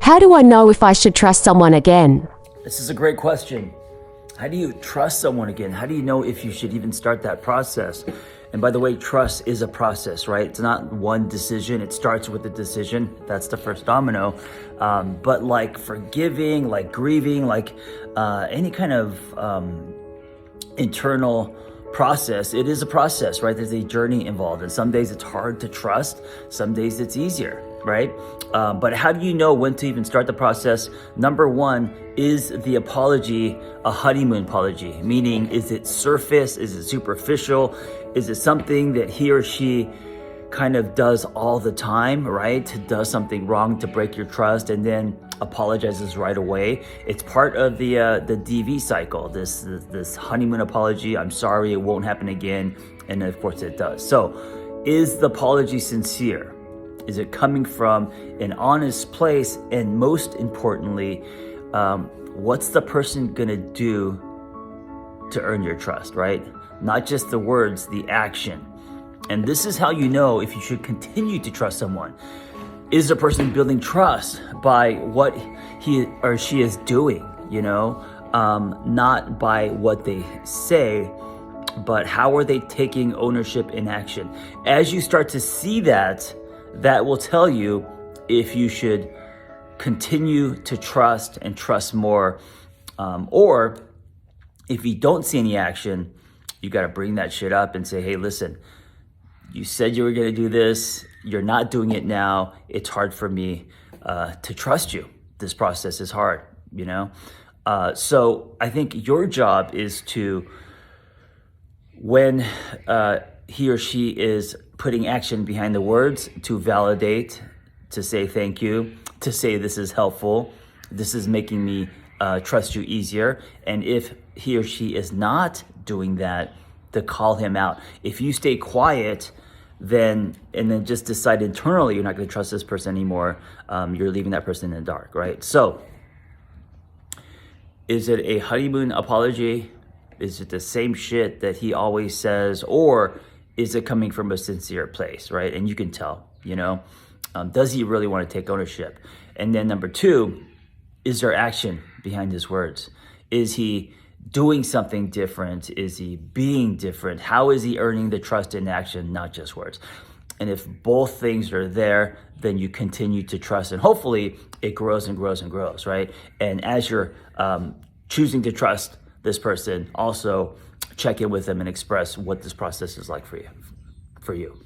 How do I know if I should trust someone again? This is a great question. How do you trust someone again? How do you know if you should even start that process? And by the way, trust is a process, right? It's not one decision. It starts with a decision. That's the first domino. But like forgiving, like grieving, like any kind of internal process, it is a process, right? There's a journey involved. And some days it's hard to trust. Some days it's easier, right? But how do you know when to even start the process? Number one, is the apology a honeymoon apology? Meaning, is it surface? Is it superficial? Is it something that he or she kind of does all the time, right? Does something wrong to break your trust and then apologizes right away. It's part of the DV cycle, this honeymoon apology. I'm sorry, it won't happen again. And of course it does. So is the apology sincere? Is it coming from an honest place? And most importantly, what's the person gonna do to earn your trust, right? Not just the words, the action. And this is how you know if you should continue to trust someone. Is the person building trust by what he or she is doing, not by what they say, but how are they taking ownership in action? As you start to see that, that will tell you if you should continue to trust and trust more, or if you don't see any action, you got to bring that shit up and say, hey, listen, you said you were going to do this. You're not doing it now. It's hard for me to trust you. This process is hard, So I think your job is to, when he or she is putting action behind the words, to validate, to say thank you, to say this is helpful, this is making me trust you easier. And if he or she is not doing that, to call him out. If you stay quiet, then just decide internally you're not going to trust this person anymore, you're leaving that person in the dark, right? So is it a honeymoon apology? Is it the same shit that he always says? Or is it coming from a sincere place, right? And you can tell, does he really want to take ownership? And then number two, is there action behind his words? Is he doing something different? Is he being different? How is he earning the trust in action, not just words? And if both things are there, then you continue to trust, and hopefully it grows and grows and grows, right? And as you're choosing to trust this person, also check in with them and express what this process is like for you.